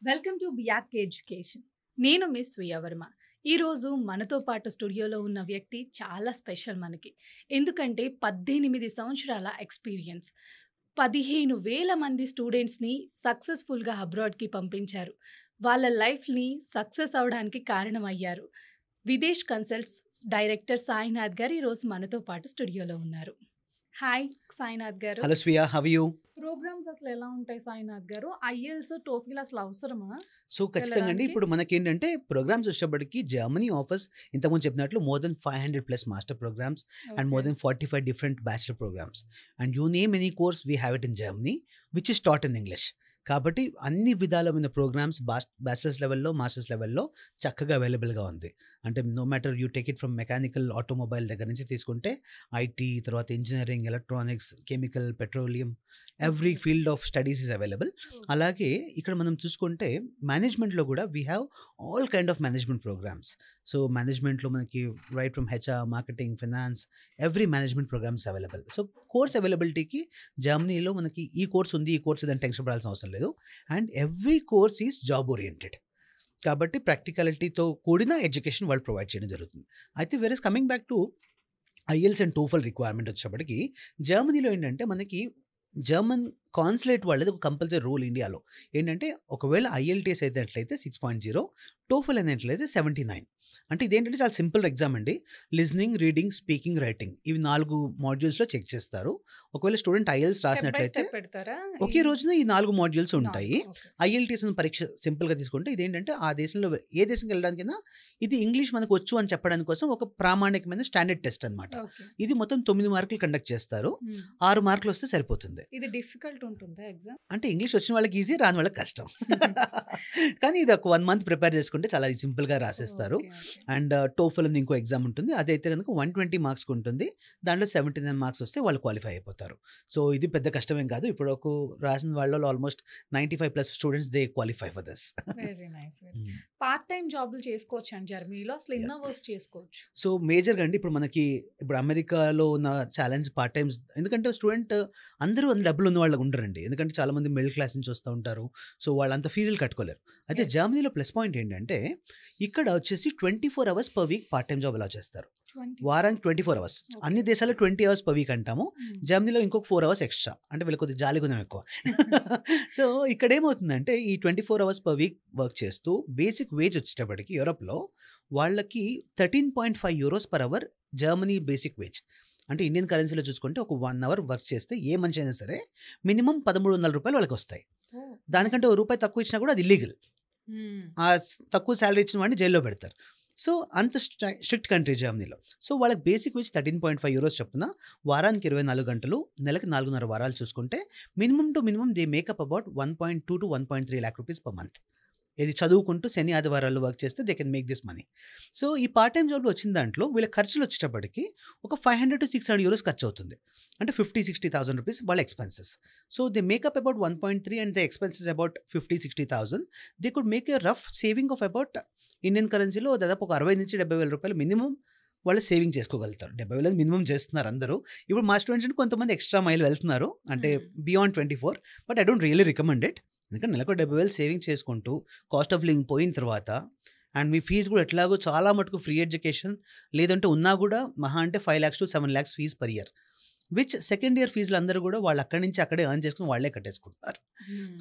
Welcome to బియాక్ education. నేను miss Viyavarma. ఈరోజు మనతో పాటు స్టూడియోలో ఉన్న వ్యక్తి చాలా స్పెషల్ మనకి. ఎందుకంటే 18 సంవత్సరాల ఎక్స్పీరియన్స్. 15,000 మంది స్టూడెంట్స్ని సక్సెస్ఫుల్గా అబ్రాడ్కి పంపించారు. వాళ్ళ లైఫ్ని సక్సెస్ అవడానికి కారణమయ్యారు. విదేశ్ కన్సల్ట్స్ డైరెక్టర్ సాయినాథ్ గారు ఈరోజు మనతో పాటు స్టూడియోలో ఉన్నారు. Hi Sainath garu. Hello Swiya, how you? Programmes అసలు ఎలా ఉంటాయి సాయినాథ్ గారు? ఐఎల్స్ టోఫిల్ అసలు అవసరమా? సో ఖచ్చితంగా అండి. ఇప్పుడు మనకేంటంటే ప్రోగ్రామ్స్ వచ్చేటప్పటికి జర్మనీ ఆఫర్స్ ఇంతకుముందు చెప్పినట్లు more than 500+ master programmes and more than 45 different bachelor programmes. And you name any course we have it in Germany which is taught in English. కాబట్టి అన్ని విధాలమైన ప్రోగ్రామ్స్ బ్యాచిలర్స్ లెవెల్లో, మాస్టర్స్ లెవెల్లో చక్కగా అవైలబుల్గా ఉంది. అంటే no matter you take it from mechanical, automobile దగ్గర నుంచి తీసుకుంటే ఐటీ, తర్వాత engineering, electronics, chemical, petroleum, every field of studies is available. అలాగే ఇక్కడ మనం చూసుకుంటే మేనేజ్మెంట్లో కూడా we have all kind of management programmes. So మేనేజ్మెంట్లో మనకి right from HR, marketing, finance, every management programmes available. So course అవైలబిలిటీకి జర్మనీలో మనకి ఈ కోర్స్ ఉంది, ఈ కోర్స్ దాన్ని టెన్షన్ పడాల్సిన అవసరం లేదు. And every course is job oriented. కాబట్టి ప్రాక్టికాలిటీతో కూడిన ఎడ్యుకేషన్ వాళ్ళు ప్రొవైడ్ చేయడం జరుగుతుంది. అయితే whereas coming back to IELTS and TOEFL requirement వచ్చేప్పటికి జర్మనీలో ఏంటంటే మనకి జర్మన్ కాన్సులేట్ వాళ్ళది ఒక కంపల్సరీ రూల్ ఇండియాలో ఏంటంటే ఒకవేళ ఐఎల్టీఎస్ అయినట్లయితే 6.0, టోఫల్ అయినట్లయితే 79. అంటే ఇదేంటంటే చాలా సింపుల్ ఎగ్జామ్ అండి. లిజనింగ్, రీడింగ్, స్పీకింగ్, రైటింగ్ ఇవి 4 మాడ్యూల్స్లో చెక్ చేస్తారు. ఒకవేళ స్టూడెంట్ ఐఎల్స్ రాసినట్లయితే ఒకే రోజున ఈ 4 మాడ్యూల్స్ ఉంటాయి. ఐఎల్టీఎస్ పరీక్ష సింపుల్గా తీసుకుంటే ఇదేంటంటే ఆ దేశంలో ఏ దేశంకి వెళ్ళడానికైనా ఇది ఇంగ్లీష్ మనకు వచ్చు అని చెప్పడానికి కోసం ఒక ప్రామాణికమైన స్టాండర్డ్ టెస్ట్ అనమాట. ఇది మొత్తం 9 మార్కులు కండక్ట్ చేస్తారు. 6 మార్కులు వస్తే సరిపోతుంది. ఇది డిఫికల్ట్ ఉంటుందా ఎగ్జామ్? అంటే ఇంగ్లీష్ వచ్చిన వాళ్ళకి ఈజీ, రాని వాళ్ళకి కష్టం. కానీ ఇది ఒక 1 మంత్ ప్రిపేర్ చేసుకుంటే చాలా సింపుల్గా రాసేస్తారు. అండ్ టోఫల్ అని ఇంకో ఎగ్జామ్ ఉంటుంది. అదైతే కనుక 120 మార్క్స్కి ఉంటుంది. దాంట్లో 79 మార్క్స్ వస్తే వాళ్ళు క్వాలిఫై అయిపోతారు. సో ఇది పెద్ద కష్టమేం కాదు. ఇప్పుడు ఒక రాసిన వాళ్ళలో almost 95+ students they qualify for this. Very nice. Part time జాబ్లు చేసుకోవచ్చు అండి జర్మనీలో. అసలు ఎన్ని అవర్స్ చేసుకోవచ్చు? సో మేజర్గా అండి ఇప్పుడు అమెరికాలో ఉన్న ఛాలెంజ్ పార్ట్ టైమ్స్. ఎందుకంటే స్టూడెంట్ అందరూ డబ్బులు ఉన్న వాళ్ళకి ఉండరండి. ఎందుకంటే చాలా మంది మిడిల్ క్లాస్ నుంచి వస్తూ ఉంటారు. సో వాళ్ళంత ఫీజులు కట్టుకోలేరు. అయితే జర్మనీలో ప్లస్ పాయింట్ ఏంటంటే ఇక్కడ వచ్చేసి 24 hours per week part time job అలా చేస్తారు. వారానికి 24 అవర్స్. అన్ని దేశాల్లో 20 అవర్స్ పర్ వీక్ అంటాము. జర్మనీలో ఇంకొక 4 అవర్స్ ఎక్స్ట్రా. అంటే వీళ్ళకి కొద్దిగా జాలి గుణం ఎక్కువ. సో ఇక్కడ ఏమవుతుందంటే ఈ 24 అవర్స్ పర్ వీక్ వర్క్ చేస్తూ బేసిక్ వేజ్ వచ్చేటప్పటికి యూరోప్లో వాళ్ళకి 13.5 euros per hour Germany basic wage. అంటే ఇండియన్ కరెన్సీలో చూసుకుంటే ఒక 1 అవర్ వర్క్ చేస్తే ఏ మనిషి అయినా సరే మినిమం 1,300 రూపాయలు వాళ్ళకి వస్తాయి. దానికంటే ₹1 తక్కువ ఇచ్చినా కూడా అది ఇల్లీగల్. ఆ తక్కువ శాలరీ ఇచ్చిన వాడిని జైల్లో పెడతారు. సో అంత స్ట్రిక్ట్ కంట్రీ జర్మనీలో. సో వాళ్ళకి బేసిక్ వేజ్ 13.5 euros చొప్పున వారానికి 24 గంటలు, నెలకి 4.5 వారాలు చూసుకుంటే minimum to minimum they makeup about 1.2 to 1.3 lakh rupees per month. ఇది చదువుకుంటూ శని ఆదివారాల్లో వర్క్ చేస్తే they can make this money. So ఈ పార్ట్ టైం జాబ్లో వచ్చిన దాంట్లో వీళ్ళ ఖర్చులు వచ్చేటప్పటికి ఒక 500 to 600 euros ఖర్చు అవుతుంది. అంటే 50,000-60,000 రూపీస్ వాళ్ళ expenses. So they makeup about 1.3 and the expenses about 50,000-60,000. They could make a rough saving of about Indian కరెన్సీలో దాదాపు ఒక 60,000 నుంచి 70,000 రూపాయలు మినిమం వాళ్ళు సేవింగ్ చేసుకోగలుగుతారు. 70,000 మినిమం చేస్తున్నారు అందరూ. ఇప్పుడు మా స్టూడెంట్స్ కొంతమంది ఎక్స్ట్రా మైల్ వెళ్తున్నారు, అంటే beyond 24. But I don't really recommend it. ఎందుకంటే నెలకు 70,000 సేవింగ్ చేసుకుంటూ కాస్ట్ ఆఫ్ లివింగ్ పోయిన తర్వాత అండ్ మీ ఫీజు కూడా ఎట్లాగో చాలా మటుకు ఫ్రీ ఎడ్యుకేషన్, లేదంటే ఉన్నా కూడా మహా అంటే 5 lakhs to 7 lakhs fees per year. Which second year ఫీజులు అందరూ కూడా వాళ్ళు అక్కడి నుంచి అక్కడే ఎర్న్ చేసుకుని వాళ్ళే కట్టేసుకుంటున్నారు.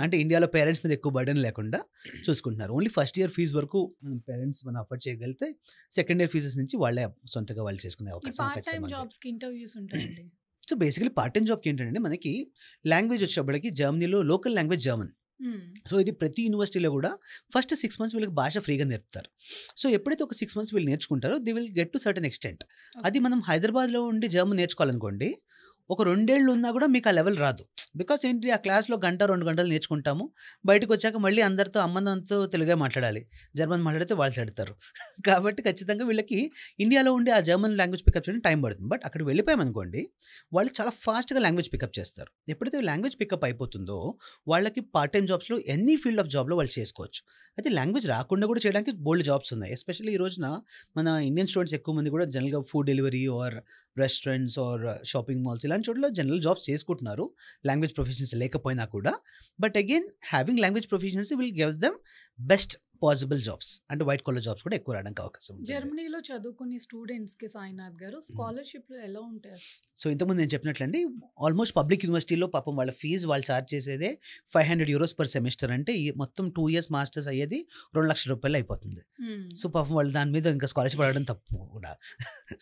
అంటే ఇండియాలో పేరెంట్స్ మీద ఎక్కువ బర్డెన్ లేకుండా చూసుకుంటున్నారు. ఓన్లీ ఫస్ట్ ఇయర్ ఫీజు వరకు పేరెంట్స్ మనం అఫోర్డ్ చేయగలిగితే సెకండ్ ఇయర్ ఫీజెస్ నుంచి వాళ్ళే సొంతగా వాళ్ళు చేసుకునే అవకాశం. సో బేసికలీ పార్ట్ టైం జాబ్కి ఏంటంటే మనకి లాంగ్వేజ్ వచ్చేటప్పటికి జర్మనీలో లోకల్ లాంగ్వేజ్ జర్మన్. సో ఇది ప్రతి యూనివర్సిటీలో కూడా ఫస్ట్ 6 months వీళ్ళకి భాష ఫ్రీగా నేర్పుతారు. సో ఎప్పుడైతే ఒక 6 months వీళ్ళు నేర్చుకుంటారో they will get to certain extent. అది మనం హైదరాబాద్లో ఉండి జర్మన్ నేర్చుకోవాలనుకోండి, ఒక 2 ఏళ్ళు ఉన్నా కూడా మీకు ఆ లెవెల్ రాదు. బికాస్ ఏంటి, ఆ క్లాస్లో 1-2 గంటలు నేర్చుకుంటాము, బయటకు వచ్చాక మళ్ళీ అందరితో అమ్మంతో తెలుగే మాట్లాడాలి. జర్మన్ మాట్లాడితే వాళ్ళు తిడతారు. కాబట్టి ఖచ్చితంగా వీళ్ళకి ఇండియాలో ఉండి ఆ జర్మన్ లాంగ్వేజ్ పికప్ చేయడం టైం పడుతుంది. బట్ అక్కడికి వెళ్ళిపోయామనుకోండి వాళ్ళు చాలా ఫాస్ట్గా లాంగ్వేజ్ పికప్ చేస్తారు. ఎప్పుడైతే లాంగ్వేజ్ పికప్ అయిపోతుందో వాళ్ళకి పార్ట్ టైం జాబ్స్లో ఎనీ ఫీల్డ్ ఆఫ్ జాబ్లో వాళ్ళు చేసుకోవచ్చు. అయితే లాంగ్వేజ్ రాకుండా కూడా చేయడానికి బోల్డ్ జాబ్స్ ఉన్నాయి. ఎస్పెషల్లీ ఈ రోజున మన ఇండియన్ స్టూడెంట్స్ ఎక్కువ మంది కూడా జనరల్గా food delivery or restaurants or shopping malls ఇలాంటి అలాంటి చోట్ల జనరల్ జాబ్స్ చేసుకుంటున్నారు లాంగ్వేజ్ ప్రొఫెషన్స్ లేకపోయినా కూడా. But again having language proficiency will give them best possible jobs, అంటే వైట్ కాలర్ జాబ్స్ కూడా ఎక్కువ రావడానికి అవకాశం ఉంది. జర్మనీలో చదువుకునే స్టూడెంట్స్కి సాయినాథ్ గారు స్కాలర్షిప్లు ఎలా ఉంటాయి? సో ఇంతకుముందు నేను చెప్పినట్లండి, ఆల్మోస్ట్ పబ్లిక్ యూనివర్సిటీలో పాపం వాళ్ళ ఫీజు వాళ్ళు ఛార్జ్ చేసేదే €500 పర్ సెమిస్టర్. అంటే ఈ మొత్తం 2 years మాస్టర్స్ అయ్యేది ₹2,00,000 అయిపోతుంది. సో పాపం వాళ్ళు దాని మీద ఇంకా స్కాలర్షిప్ అడగడం తప్పు కూడా.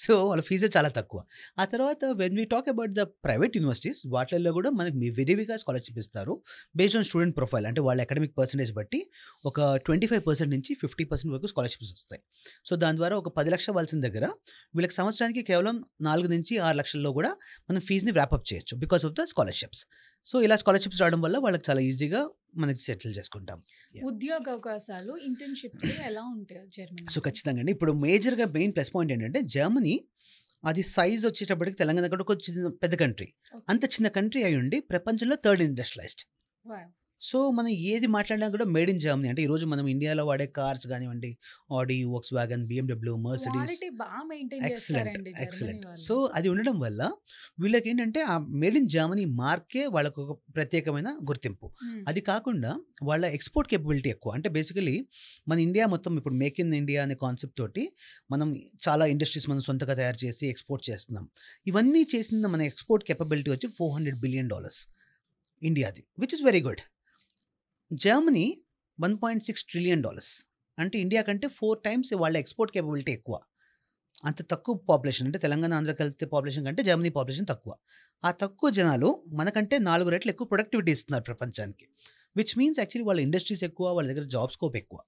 సో వాళ్ళ ఫీజే చాలా తక్కువ. ఆ తర్వాత when we talk about the private universities, వాటిల్లో కూడా మనకి విరివిగా స్కాలర్షిప్ ఇస్తారు బేస్డ్ ఆన్ స్టూడెంట్ ప్రొఫైల్. అంటే వాళ్ళ అకాడమిక్ పర్సెంటేజ్ బట్టి ఒక 25% నుంచి 50% వరకు స్కాలర్షిప్స్ వస్తాయి. సో దాని ద్వారా ఒక 10 లక్షలు అవ్వాల్సిన దగ్గర వీళ్ళకి సంవత్సరానికి కేవలం 4 నుంచి 6 లక్షల్లో కూడా మనం ఫీజుని వ్రాపప్ చేయొచ్చు because of the scholarships. So ఇలా స్కాలర్షిప్స్ రావడం వల్ల వాళ్ళకి చాలా ఈజీగా మనకి సెటిల్ చేసుకుంటాం. ఉద్యోగ అవకాశాలు, ఇంటర్న్షిప్స్ ఎలా ఉంటాయి జర్మనీ? సో ఖచ్చితంగా అండి, ఇప్పుడు మేజర్గా మెయిన్ ప్లస్ పాయింట్ ఏంటంటే జర్మనీ అది సైజ్ వచ్చేటప్పటికి తెలంగాణ కూడా ఒక పెద్ద కంట్రీ. అంత చిన్న కంట్రీ అయి ఉండి ప్రపంచంలో 3rd ఇండస్ట్రియలైజ్డ్. సో మనం ఏది మాట్లాడినా కూడా మేడ్ ఇన్ జర్మనీ. అంటే ఈరోజు మనం ఇండియాలో వాడే కార్స్ కానివ్వండి, Audi, Volkswagen, BMW, Mercedes, excellent. So అది ఉండడం వల్ల వీళ్ళకి ఏంటంటే ఆ మేడ్ ఇన్ జర్మనీ మార్కే వాళ్ళకు ఒక ప్రత్యేకమైన గుర్తింపు. అది కాకుండా వాళ్ళ ఎక్స్పోర్ట్ కేపబిలిటీ ఎక్కువ. అంటే బేసికలీ మన ఇండియా మొత్తం ఇప్పుడు మేక్ ఇన్ ఇండియా అనే కాన్సెప్ట్ తోటి మనం చాలా ఇండస్ట్రీస్ మనం సొంతగా తయారు చేసి ఎక్స్పోర్ట్ చేస్తున్నాం. ఇవన్నీ చేసిన మన ఎక్స్పోర్ట్ కేపబిలిటీ వచ్చి $400 billion ఇండియాది, which is very good. Germany $1.6 trillion, అంటే ఇండియా కంటే 4 times వాళ్ళ ఎక్స్పోర్ట్ కేపబిలిటీ ఎక్కువ. అంత తక్కువ పాపులేషన్, అంటే తెలంగాణ ఆంధ్ర కలిపితే పాపులేషన్ కంటే జర్మనీ పాపులేషన్ తక్కువ. ఆ తక్కువ జనాలు మనకంటే 4 రెట్లు ఎక్కువ ప్రొడక్టివిటీ ఇస్తున్నారు ప్రపంచానికి, విచ్ మీన్స్ యాక్చువల్లీ వాళ్ళ ఇండస్ట్రీస్ ఎక్కువ, వాళ్ళ దగ్గర జాబ్ స్కోప్ ఎక్కువ.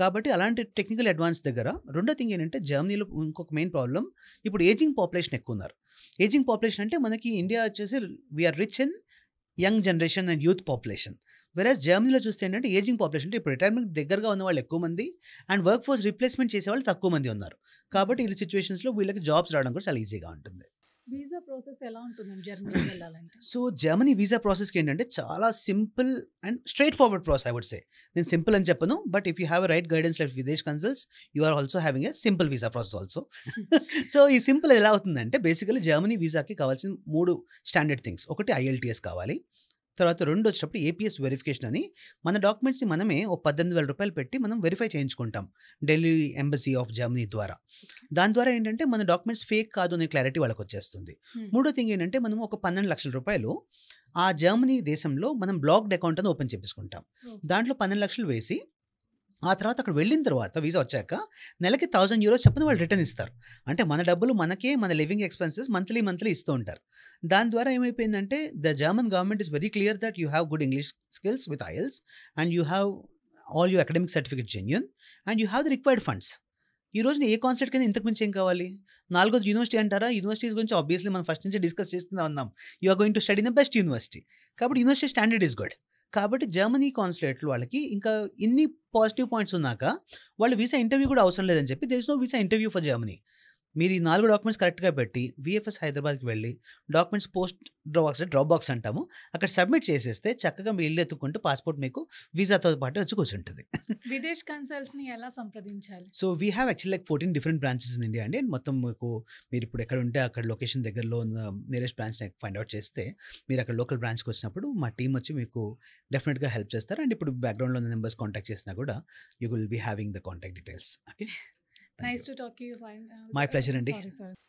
కాబట్టి అలాంటి టెక్నికల్ అడ్వాన్స్ దగ్గర రెండో థింగ్ ఏంటంటే జర్మనీలో ఇంకొక మెయిన్ ప్రాబ్లం, ఇప్పుడు ఏజింగ్ పాపులేషన్ ఎక్కువ ఉన్నారు. ఏజింగ్ పాపులేషన్ అంటే మనకి ఇండియా వచ్చేసి we are rich in young generation and youth population. Whereas జర్మనీలో చూస్తే ఏంటంటే ఏజింగ్ పాపులేషన్, అంటే ఇప్పుడు రిటైర్మెంట్ దగ్గరగా ఉన్న వాళ్ళు ఎక్కువ మంది అండ్ వర్క్ ఫోర్స్ రీప్లేస్మెంట్ చేసే వాళ్ళు తక్కువ మంది ఉన్నారు. కాబట్టి ఈ సిచ్యువేషన్స్లో వీళ్ళకి జాబ్స్ రావడం కూడా చాలా ఈజీగా ఉంటుంది. వీసా ప్రాసెస్ ఎలా ఉంటుంది జర్మనీ వెళ్ళాలంటే? సో జర్మనీ వీసా ప్రాసెస్కి ఏంటంటే చాలా simple and straightforward process. I would say, నేను సింపుల్ అని చెప్పను, but if you have right guidance like Videsh consults, you are also having a simple visa process also. So ఈ simple ఎలా అవుతుందంటే basically Germany వీసాకి కావాల్సిన 3 స్టాండర్డ్ థింగ్స్. ఒకటి IELTS కావాలి. తర్వాత 2 వచ్చేటప్పుడు APS వెరిఫికేషన్ అని మన డాక్యుమెంట్స్ని మనమే ఓ $18,000 పెట్టి మనం వెరిఫై చేయించుకుంటాం ఢిల్లీ ఎంబసీ ఆఫ్ జర్మనీ ద్వారా. దాని ద్వారా ఏంటంటే మన డాక్యుమెంట్స్ ఫేక్ కాదు అనే క్లారిటీ వాళ్ళకి వచ్చేస్తుంది. మూడో థింగ్ ఏంటంటే మనం ఒక $12 లక్షలు ఆ జర్మనీ దేశంలో మనం బ్లాక్డ్ అకౌంట్ అని ఓపెన్ చేపించుకుంటాం. దాంట్లో 12 లక్షలు వేసి ఆ తర్వాత అక్కడ వెళ్ళిన తర్వాత వీసా వచ్చాక నెలకి €1,000 చొప్పున వాళ్ళు రిటర్న్ ఇస్తారు. అంటే మన డబ్బులు మనకే, మన లివింగ్ ఎక్స్పెన్సెస్ మంత్లీ ఇస్తూ ఉంటారు. దాని ద్వారా ఏమైపోయిందంటే the German government is very clear that you have good English skills with IELTS and you have all your academic certificate genuine and you have the required funds. ఈ రోజున ఏ concept కైనా ఇంతకు మించి ఏం కావాలి? 4th యూనివర్సిటీ అంటారా? Universities గురించి obviously మనం ఫస్ట్ నుంచి డిస్కస్ చేస్తూనే ఉన్నాం. You are going to study in the best university. కాబట్టి యూనివర్సిటీ స్టాండర్డ్ ఈస్ గుడ్. కాబట్టి జర్మనీ కాన్సులేట్లు వాళ్ళకి ఇంకా ఇన్ని పాజిటివ్ పాయింట్స్ ఉన్నాక వాళ్ళు వీసా ఇంటర్వ్యూ కూడా అవసరం లేదని చెప్పి there is no visa interview for Germany. మీరు ఈ 4 డాక్యుమెంట్స్ కరెక్ట్గా పెట్టి VFS హైదరాబాద్కి వెళ్ళి డాక్యుమెంట్స్ డ్రాప్ బాక్స్ అంటాము, అక్కడ సబ్మిట్ చేసేస్తే చక్కగా మీ ఇల్లు ఎత్తుకుంటూ పాస్పోర్ట్ మీకు వీసాతో పాటు వచ్చి కూర్చుంటుంది. విదేశ్ కన్సల్ట్స్ని ఎలా సంప్రదించాలి? So we have actually like 14 different branches in India అండి. మొత్తం మీకు మీరు ఇప్పుడు ఎక్కడ ఉంటే అక్కడ లొకేషన్ దగ్గరలో ఉన్న నియరెస్ట్ బ్రాంచ్ని ఫైండ్ అవుట్ చేస్తే మీరు అక్కడ లోకల్ బ్రాంచ్కి వచ్చినప్పుడు మా టీం వచ్చి మీకు డెఫినెట్గా హెల్ప్ చేస్తారు. అండ్ ఇప్పుడు బ్యాక్గ్రౌండ్లో ఉన్న నెంబర్స్ కాంటాక్ట్ చేసినా కూడా you will be having the contact details. Okay, nice to talk you. My pleasure అండి.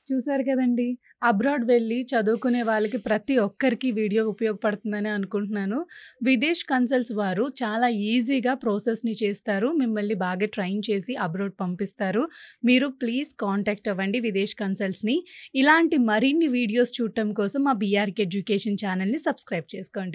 చూసారు కదండి, అబ్రాడ్ వెళ్ళి చదువుకునే వాళ్ళకి ప్రతి ఒక్కరికి వీడియో ఉపయోగపడుతుందని అనుకుంటున్నాను. విదేశ్ కన్సల్ట్స్ వారు చాలా ఈజీగా ప్రాసెస్ని చేస్తారు, మిమ్మల్ని బాగా ట్రైన్ చేసి అబ్రాడ్ పంపిస్తారు. మీరు ప్లీజ్ కాంటాక్ట్ అవ్వండి విదేశ్ కన్సల్ట్స్ని. ఇలాంటి మరిన్ని వీడియోస్ చూడటం కోసం మా BRK ఎడ్యుకేషన్ ఛానల్ని సబ్స్క్రైబ్ చేసుకోండి.